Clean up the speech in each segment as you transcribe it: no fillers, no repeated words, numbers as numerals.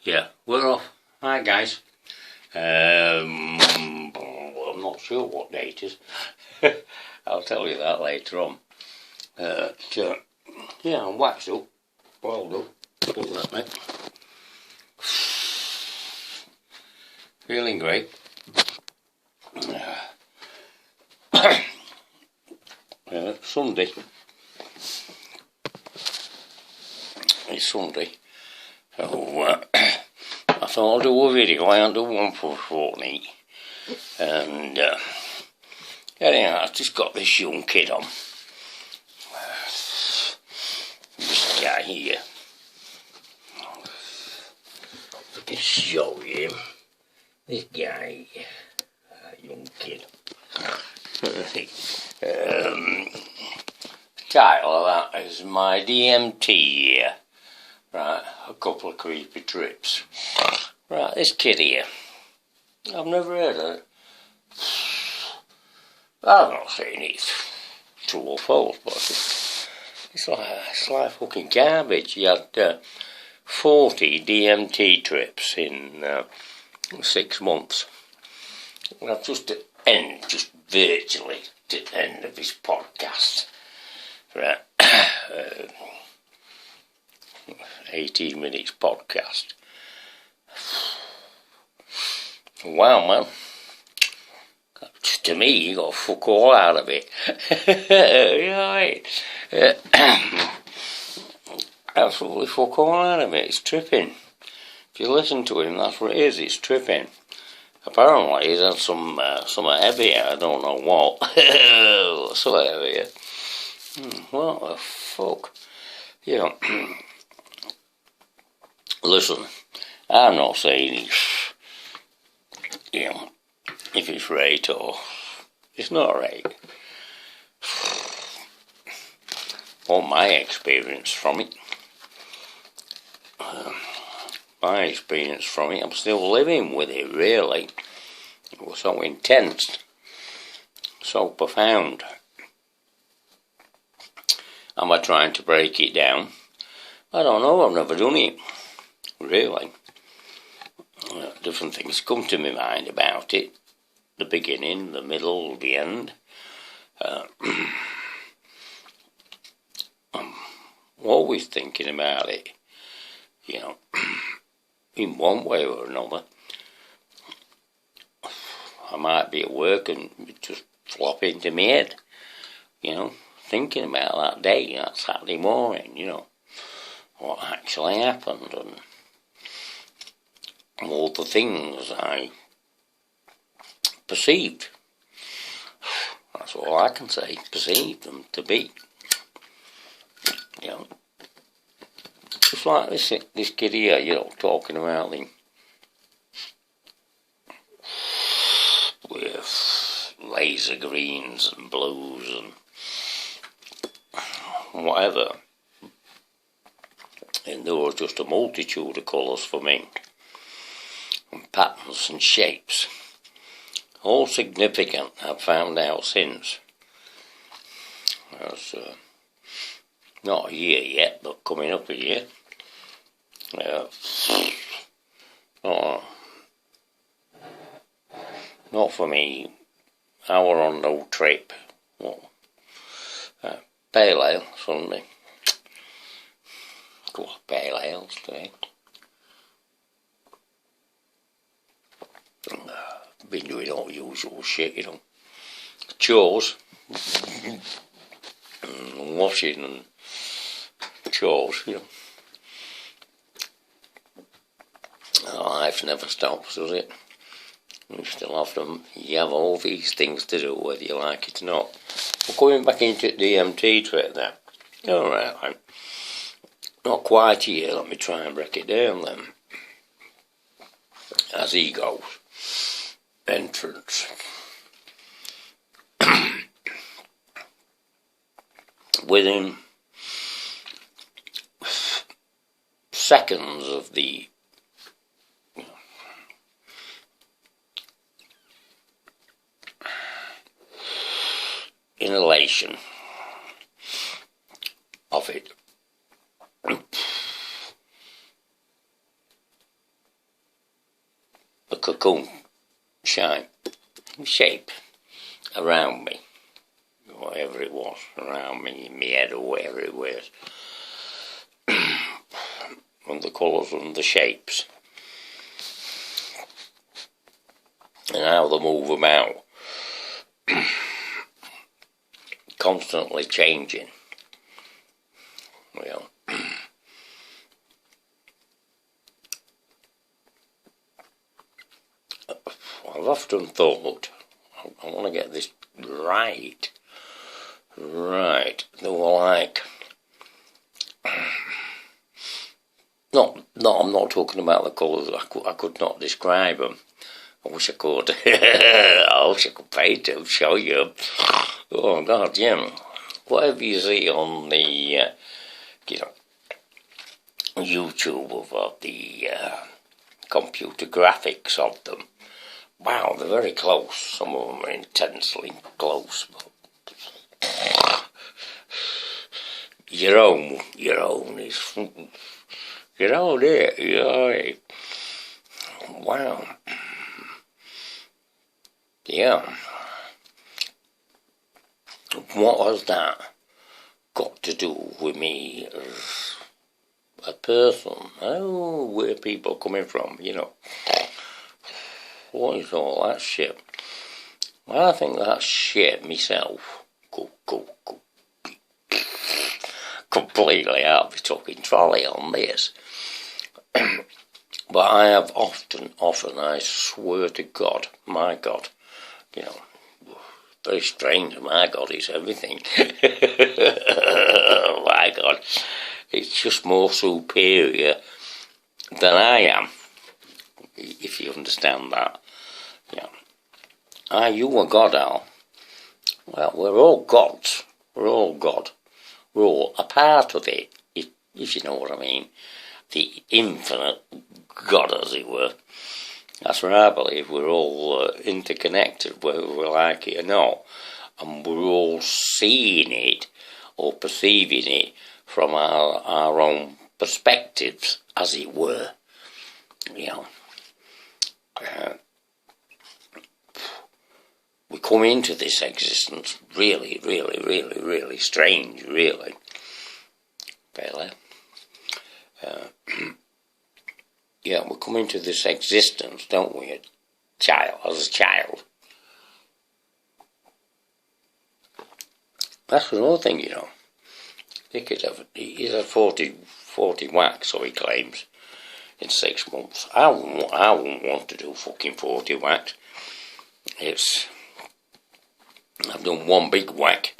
Yeah, we're off. Hi guys. I'm not sure what date it is. I'll tell you that later on. Yeah, I'm waxed up. Well done. Look at that, mate. Feeling great. Sunday. It's Sunday. So, I thought I'd do a video. I haven't done one for a fortnight. And, anyhow, I've just got this young kid on. This guy here. Just show you him. This guy, young kid. Title of that is my DMT year. Right, a couple of creepy trips. Right, this kid here. I've never heard of it. I'm not saying it's true or false, but it's like fucking garbage. He had 40 DMT trips in 6 months. And I've just virtually to the end of his podcast. Right. 18 minutes podcast. Wow, man. To me, you got fuck all out of it. Right. Absolutely fuck all out of it. It's tripping. If you listen to him, that's what it is. It's tripping. Apparently, he's had some heavy. I don't know what. So heavy. What the fuck? You know. Listen, I'm not saying it's, you know, if it's right or it's not right. Or my experience from it. I'm still living with it, really. It was so intense, so profound. Am I trying to break it down? I don't know, I've never done it. Really. Different things come to my mind about it. The beginning, the middle, the end. I'm always thinking about it, you know, in one way or another. I might be at work and just flop into my head, you know, thinking about that day, that Saturday morning, you know, what actually happened and all the things I perceived. That's all I can say, perceived them to be. You know, just like this kid here, you know, talking about him with laser greens and blues and whatever. And there was just a multitude of colours for me. And patterns and shapes. All significant, I've found out since. That's not a year yet, but coming up a year. Not for me. I were on no trip. Pale ale Sunday. Couple of pale ales today. Been doing all usual shit, you know. Chores. And washing and chores, you know. Life never stops, does it? You still have them. You have all these things to do, whether you like it or not. We're going back into the DMT trip now. Alright, not quite a year. Let me try and break it down then. As he goes. Entrance. Within seconds of the inhalation of it, cocoon shape around me, whatever it was, around me, in my head or wherever it was, and the colours and the shapes, and how they move about, constantly changing. Well, I've often thought, I want to get this right. They were like, I'm not talking about the colours. I could not describe them. I wish I could. I wish I could paint them, show you. Oh God, yeah. Whatever you see on the, YouTube of the computer graphics of them. Wow, they're very close. Some of them are intensely close. But your own is your own here. Wow. Yeah. What has that got to do with me as a person? Oh, where people coming from, What is all that shit? Well, I think that's shit myself. Go. Completely out of the talking trolley on this. But I have often, I swear to God, my God, very strange, my God is everything. My God, it's just more superior than I am, if you understand that. Yeah. Are you a God, Al? Well, we're all gods. We're all God. We're all a part of it, if you know what I mean. The infinite God, as it were. That's what I believe. We're all interconnected, whether we like it or not. And we're all seeing it or perceiving it from our own perspectives, as it were. We come into this existence really, really, really, really strange, really. Really. We come into this existence, don't we, as a child. That's another thing, He's had 40 whacks, so he claims, in 6 months. I wouldn't want to do fucking 40 whacks. I've done one big whack,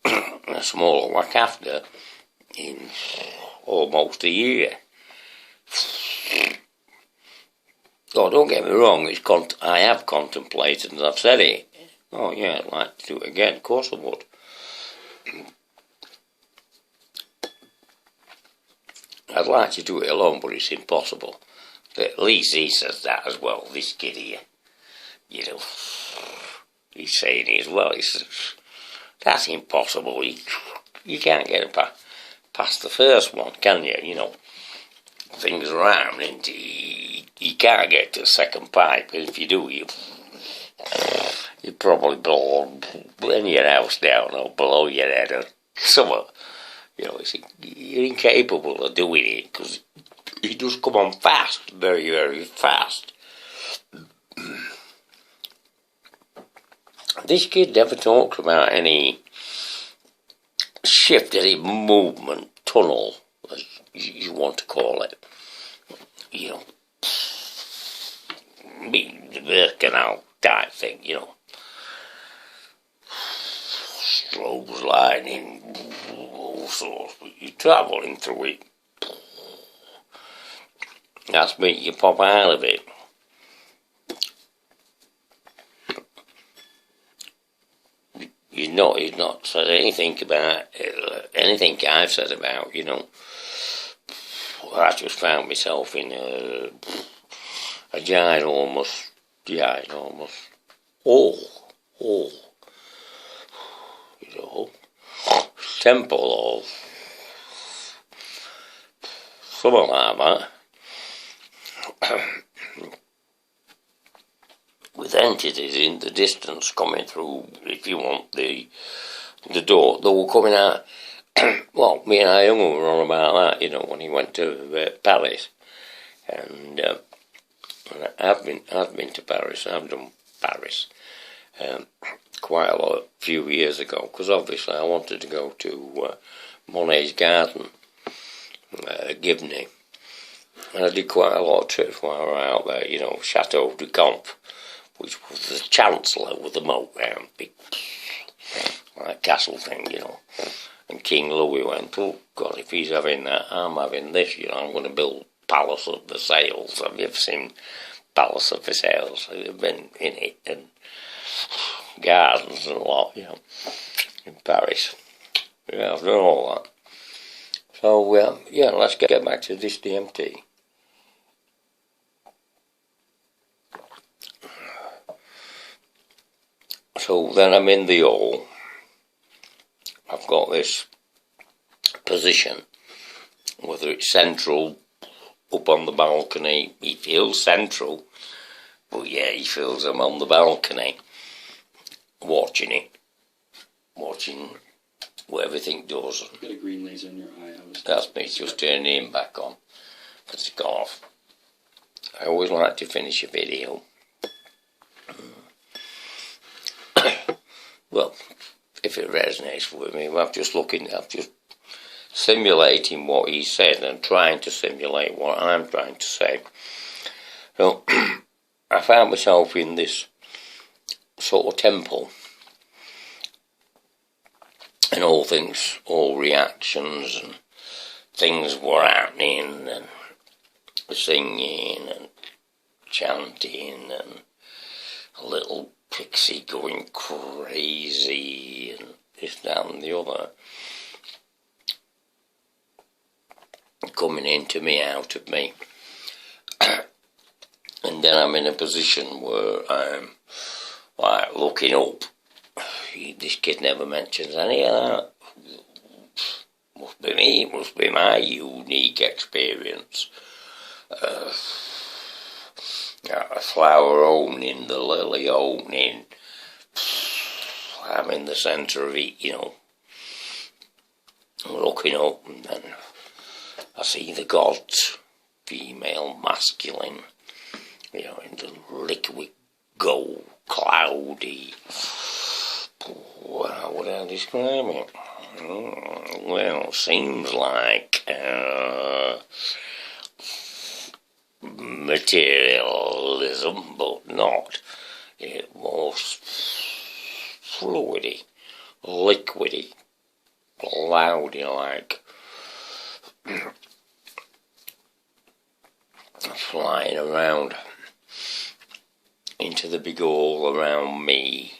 and a smaller whack after, in almost a year. Oh, don't get me wrong, I have contemplated, and I've said it. Oh yeah, I'd like to do it again, of course I would. I'd like to do it alone, but it's impossible. But at least he says that as well, this kid here. He's saying it as well. He says, that's impossible. You can't get it past the first one, can you? Things around, and you can't get to the second pipe. And if you do, you probably blow your house down or below your head or something. You're incapable of doing it because you just come on fast, very, very fast. This kid never talks about any shift, any movement, tunnel, as you want to call it. The birth canal type thing, Strobes lighting, all sorts, but you're travelling through it. That's me, you pop out of it. He's not said anything about anything I've said about, I just found myself in a ginormous hole, temple or something like that. with entities in the distance coming through, if you want, the door. They were coming out. Well, me and Young were on about that, when he went to Paris. And I've been to Paris. I've done Paris quite a few years ago, because obviously I wanted to go to Monet's Garden, Givney. And I did quite a lot of trips while I was out there, Chateau de Camp, which was the Chancellor with the moat round, big like castle thing, And King Louis went, oh God, if he's having that, I'm having this, I'm going to build Palace of Versailles. Have you ever seen Palace of Versailles? Have you been in it? And gardens and a lot, in Paris. Yeah, I've done all that. So, let's get back to this DMT. So then I'm in the hall. I've got this position, whether it's central, up on the balcony. He feels central, but he feels I'm on the balcony, watching what everything does. You've got a green laser in your eye. That's me just turning him back on, because it's gone off. I always like to finish a video. Well, if it resonates with me, I'm just simulating what he said and trying to simulate what I'm trying to say. So, I found myself in this sort of temple, and all reactions and things were happening, and singing and chanting, and a little pixie going crazy, and this, that and the other, coming into me, out of me. And then I'm in a position where I'm like looking up. This kid never mentions any of that. Must be me, must be my unique experience. A flower opening, the lily opening. I'm in the centre of it, looking up, and then I see the gods, female, masculine, in the liquid gold, cloudy. How would I describe it? Well, seems like materialism, but not. It was fluidy, liquidy, cloudy, like flying around into the big hall around me,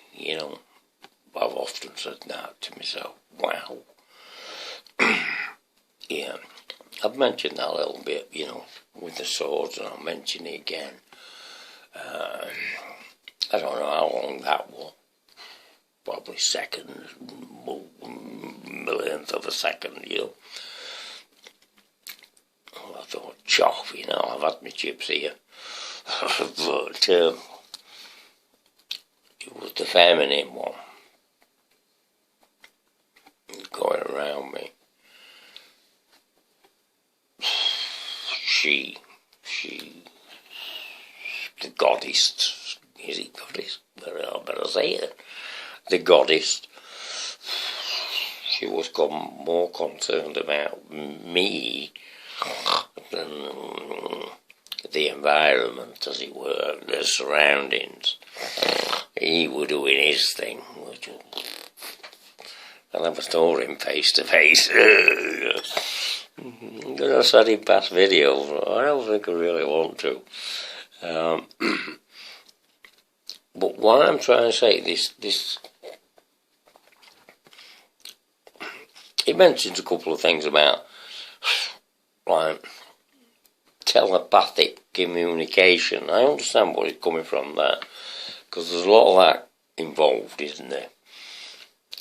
I've often said that to myself. Wow. Yeah, I've mentioned that a little bit, with the swords, and I'll mention it again. I don't know how long that was. Probably seconds, millionth of a second, I thought, chop, I've had my chips here. But it was the feminine one going around me. She, the goddess, is it goddess? I better say it. The goddess, she was more concerned about me than the environment, as it were, the surroundings. He was doing his thing, which I never saw him face to face. I'm going to set him past videos, but I don't think I really want to. But what I'm trying to say, this he mentions a couple of things about like telepathic communication. I understand where it's coming from there, because there's a lot of that involved, isn't there?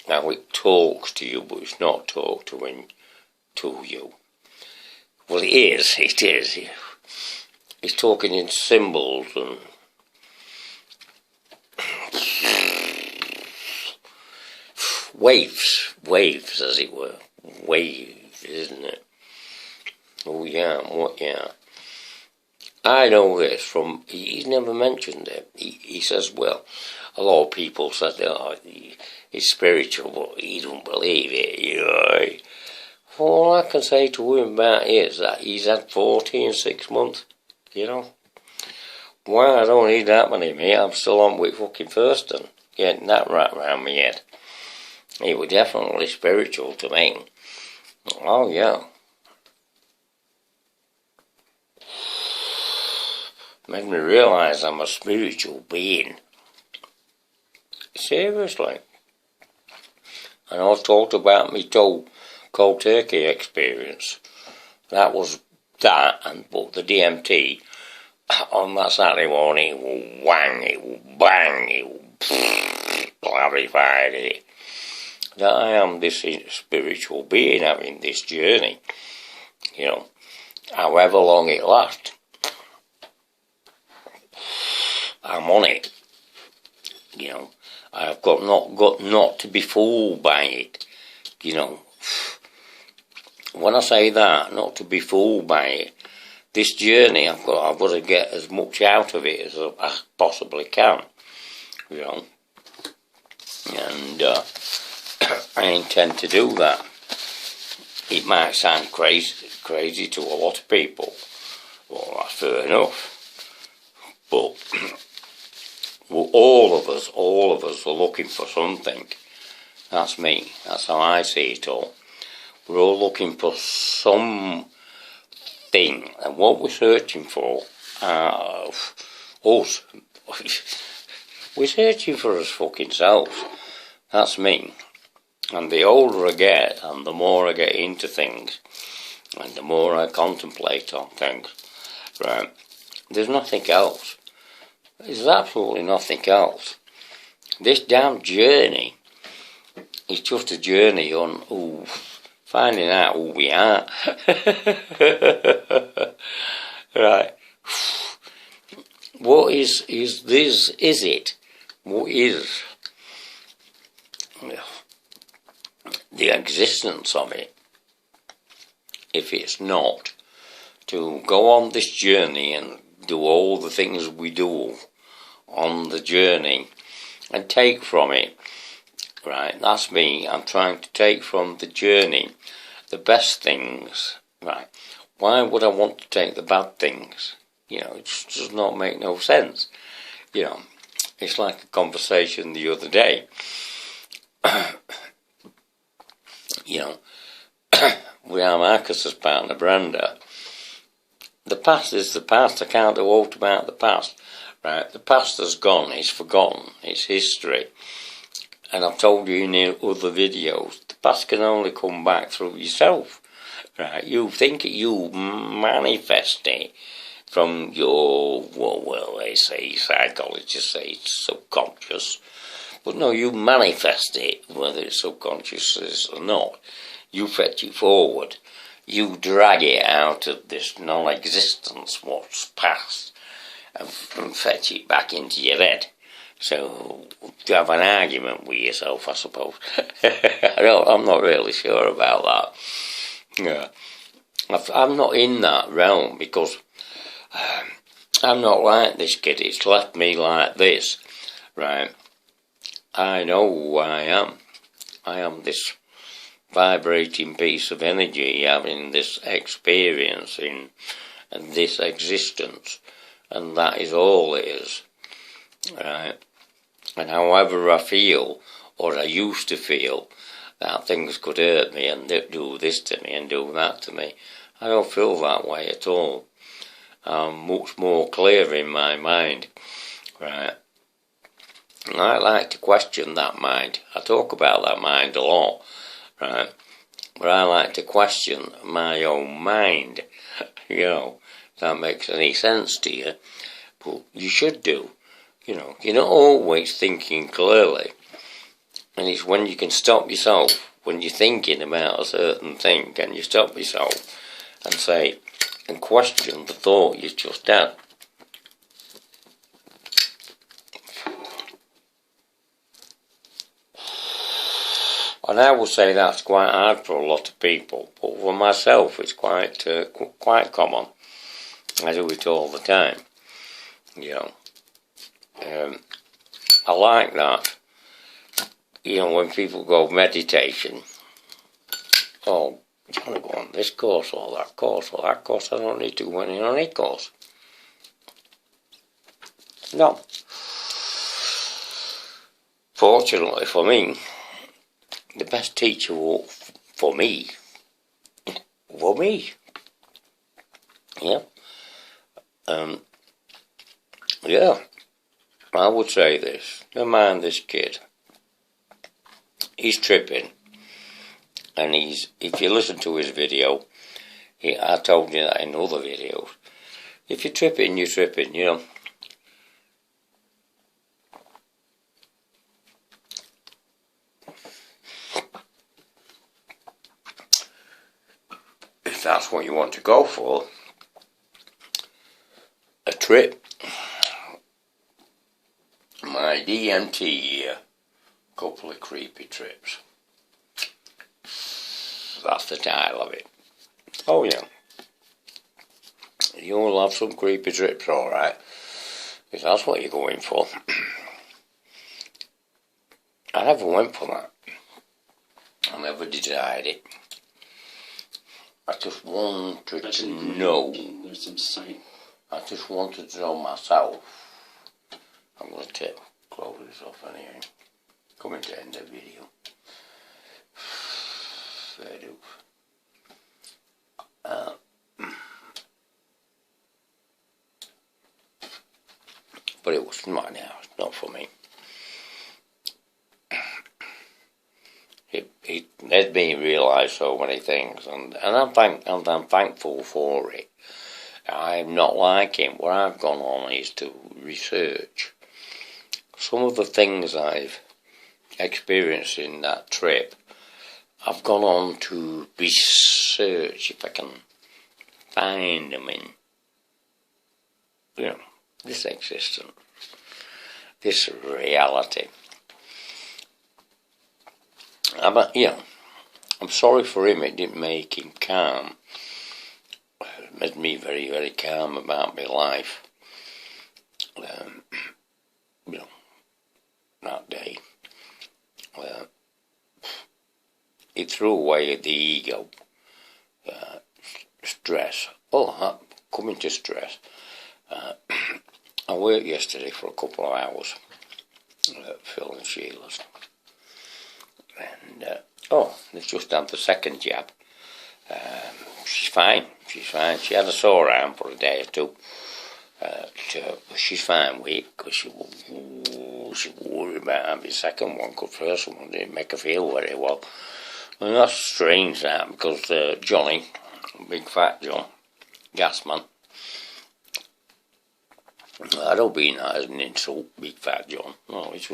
Now it talks to you, but it's not talk to you. Well, it is. It's talking in symbols and waves as it were, waves, isn't it? Oh yeah, what yeah. I know this from, he's never mentioned it. He says, well, a lot of people said, oh, he's spiritual, but he don't believe it, you know. All I can say to him about it is that he's had 40 in 6 months, you know. Well, I don't need that many, mate. I'm still on with fucking Thurston, getting that right round my head. He was definitely spiritual to me. Oh, yeah. Made me realise I'm a spiritual being. Seriously. And I've talked about me cold turkey experience. That was that, but the DMT on that Saturday morning, it will whang, it will bang, it will clarified it. That I am this spiritual being having this journey, you know, however long it lasts. I'm on it, you know. I've got not to be fooled by it, you know. When I say that, not to be fooled by it, this journey I've got to get as much out of it as I possibly can, you know. And I intend to do that. It might sound crazy to a lot of people. Well, that's fair enough. But well, all of us are looking for something. That's me. That's how I see it all. We're all looking for something, and what we're searching for, us. We're searching for us fucking selves. That's me. And the older I get, and the more I get into things, and the more I contemplate on things, right, there's nothing else. There's absolutely nothing else. This damn journey is just a journey on finding out who we are. Right. What is this? Is it? What is the existence of it? If it's not to go on this journey and do all the things we do on the journey and take from it, right? That's me. I'm trying to take from the journey the best things, right? Why would I want to take the bad things? You know, it just does not make no sense. You know, it's like a conversation the other day. You know, with our Marcus's partner Brenda. The past is the past. I can't do aught about the past. Right? The past has gone. It's forgotten. It's history. And I've told you in other videos, the past can only come back through yourself. Right? You think it, you manifest it from your, well, they say, psychologists say it's subconscious. But no, you manifest it, whether it's subconscious or not. You fetch it forward. You drag it out of this non-existence, what's past, and fetch it back into your head. So, to have an argument with yourself, I suppose. I'm not really sure about that. Yeah. I'm not in that realm because I'm not like this kid. It's left me like this, right? I know who I am. I am this vibrating piece of energy having this experience in and this existence, and that is all it is, right? And however I feel, or I used to feel, that things could hurt me and do this to me and do that to me, I don't feel that way at all. I'm much more clear in my mind, right? And I like to question that mind. I talk about that mind a lot, right? But I like to question my own mind, you know, if that makes any sense to you. But you should do, you know. You're not always thinking clearly. And it's when you can stop yourself, when you're thinking about a certain thing, can you stop yourself and say, and question the thought you just had. And I would say that's quite hard for a lot of people, but for myself it's quite common. I do it all the time, you know. I like that. You know, when people go meditation, oh, do you want to go on this course or that course or that course? I don't need to go on any course. No. Fortunately for me, the best teacher for me, yeah, yeah, I would say this. Never mind this kid. He's tripping, and if you listen to his video, I told you that in other videos. If you're tripping, you're tripping, you know. If that's what you want to go for, a trip. My DMT year, couple of creepy trips. That's the title of it. Oh yeah. You'll have some creepy trips, alright. If that's what you're going for. I never went for that. I never desired it. I just wanted to know. There's some sign. I just wanted to know myself. I'm going to close this off anyway. Coming to end the video. Fair do. But it was not now. Not for me. It made me realise so many things, and I'm thankful for it. I'm not like him. What I've gone on is to research some of the things I've experienced in that trip. I've gone on to research if I can find them in, you know, this existence, this reality. I'm sorry for him. It didn't make him calm. It made me very, very calm about my life. You know, that day. It threw away the ego, stress. Oh, coming to stress. I worked yesterday for a couple of hours at Phil and Sheila's. And, they've just had the second jab. She's fine. She had a sore arm for a day or two. She's fine with it because she was worried about having the second one because the first one didn't make her feel very well. And that's strange that because Johnny, Big Fat John, Gasman, I don't mean that as an insult, Big Fat John. No, he's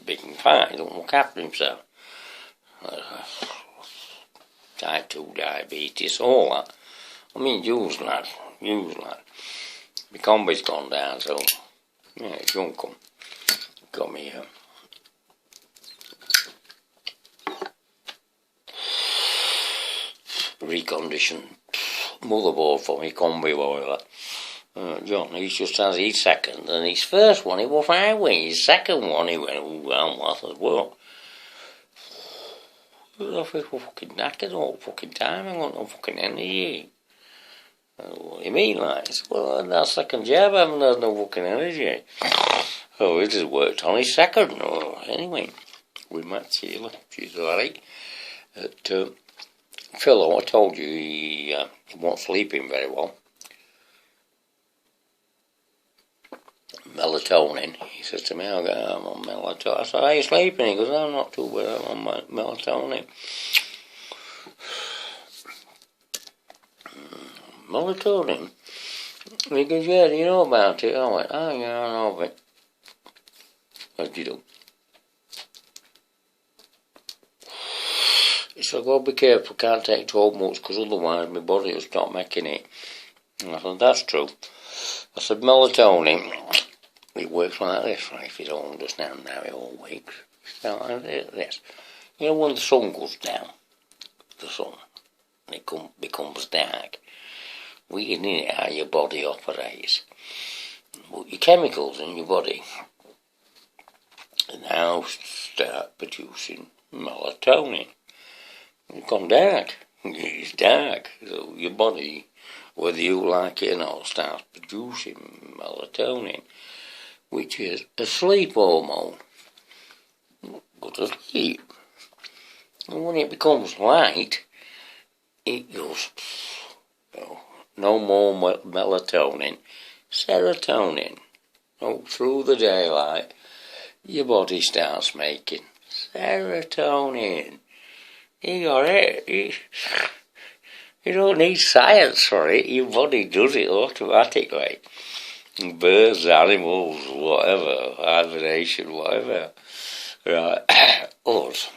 big and fat. He don't look after himself. Type 2 diabetes, all that. I mean, use lad. My combi's gone down, so yeah, it's young come. Got me reconditioned motherboard for me combi boiler. John, he just has his second, and his first one he was fine with. His second one he went, ooh, I'm what as well. I feel fucking knackered all fucking time. I got no fucking energy. What do you mean, like? Well, that second jab, I haven't had no fucking energy. Oh, it just worked on his second. Oh, anyway, we met Sheila. She's alright. Phil, I told you he wasn't sleeping very well. Melatonin. He says to me, I'm on melatonin. I said, are you sleeping? He goes, I'm not too bad, I'm on melatonin. Melatonin? He goes, yeah, do you know about it? I went, oh yeah, I know of it. What do you do? He said, go be careful, can't take 12 months because otherwise my body will stop making it. And I said, that's true. I said, melatonin, it works like this, right? If you don't understand how it all works. It's like this. You know, when the sun goes down, the sun, and it becomes dark, we can in it how your body operates. But your chemicals in your body now start producing melatonin. It's gone dark. It's dark. So your body, whether you like it or not, starts producing melatonin, which is a sleep hormone. Go to sleep. And when it becomes light, it goes, no more melatonin, serotonin. Oh, through the daylight, your body starts making serotonin. You got it. You don't need science for it. Your body does it automatically. Birds, animals, whatever, hibernation, whatever. Right. Us.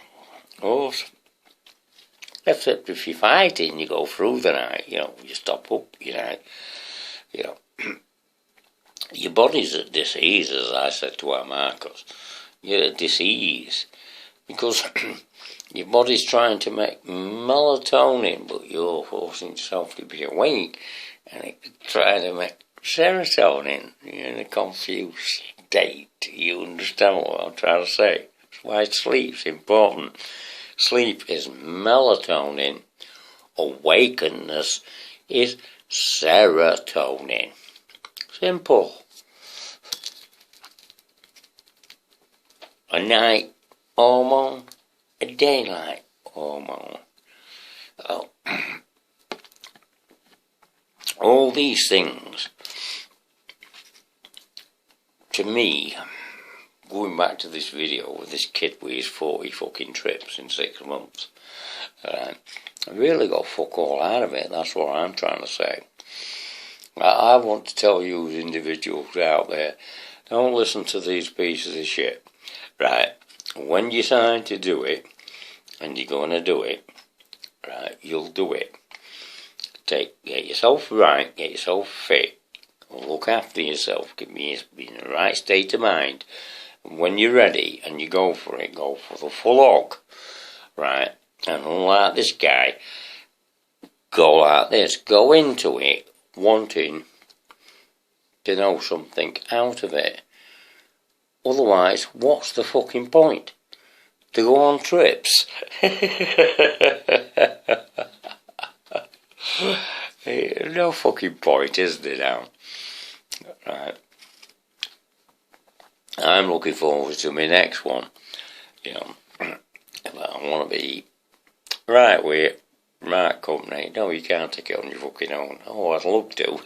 Except if you're fighting, you go through the night, you stop up, your body's at disease, as I said to our Marcus. You're at disease because your body's trying to make melatonin, but you're forcing yourself to be awake, and it's trying to make serotonin. You're in a confused state. You understand what I'm trying to say? That's why sleep's important. Sleep is melatonin. Awakenness is serotonin. Simple. A night hormone, a daylight hormone. Oh. All these things, to me, going back to this video with this kid with his 40 fucking trips in 6 months, I really got fuck all out of it. That's what I'm trying to say. I want to tell you individuals out there, don't listen to these pieces of shit. Right? When you decide to do it, and you're going to do it, right, you'll do it. Get yourself right, get yourself fit, look after yourself, be in the right state of mind. And when you're ready and you go for it, go for the full hog, right? And unlike this guy, go like this. Go into it wanting to know something out of it. Otherwise, what's the fucking point? To go on trips? No fucking point, is there now? Right. I'm looking forward to my next one. I want to be right with it, right company. No, you can't take it on your fucking own. Oh, I'd love to.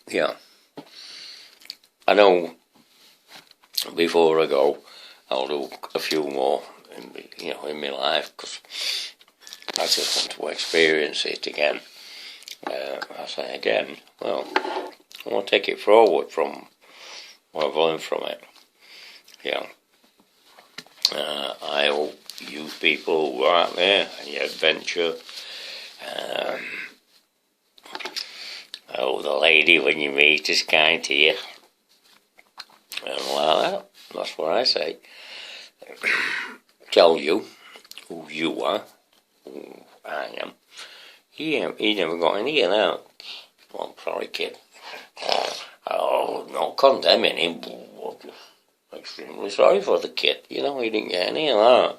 Yeah. I know before I go, I'll do a few more in my life, because I just want to experience it again. I say again, well, I want to take it forward from what I've learned from it. I hope you people who are out there and your adventure, the lady when you meet is kind to you, and like that. That's what I say. Tell you who you are, who I am. He never got any of that. Well, I'm sorry, kid. Oh, not condemning him, but extremely sorry for the kid. He didn't get any of that.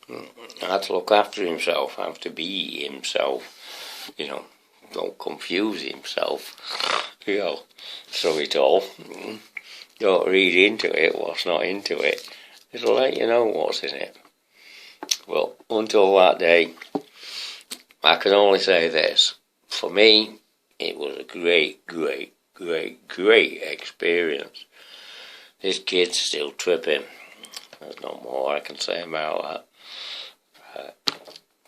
He had to look after himself, have to be himself. Don't confuse himself. So it all. Don't read into it what's not into it. It'll let you know what's in it. Well, until that day, I can only say this. For me, it was a great experience. This kid's still tripping. There's no more I can say about that.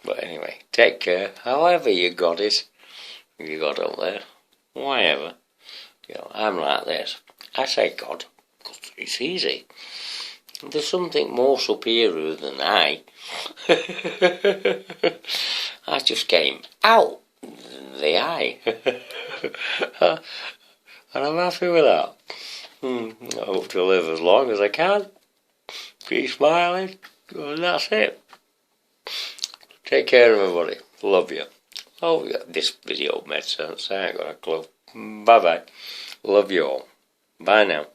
But anyway, take care. However you got it, you got up there, whatever. I'm like this. I say God, because it's easy. There's something more superior than I. I just came out the eye. And I'm happy with that. I hope to live as long as I can. Keep smiling. And that's it. Take care, everybody. Love you. Oh, yeah, this video made sense. I ain't got a clue. Bye-bye. Love you all. Bye now.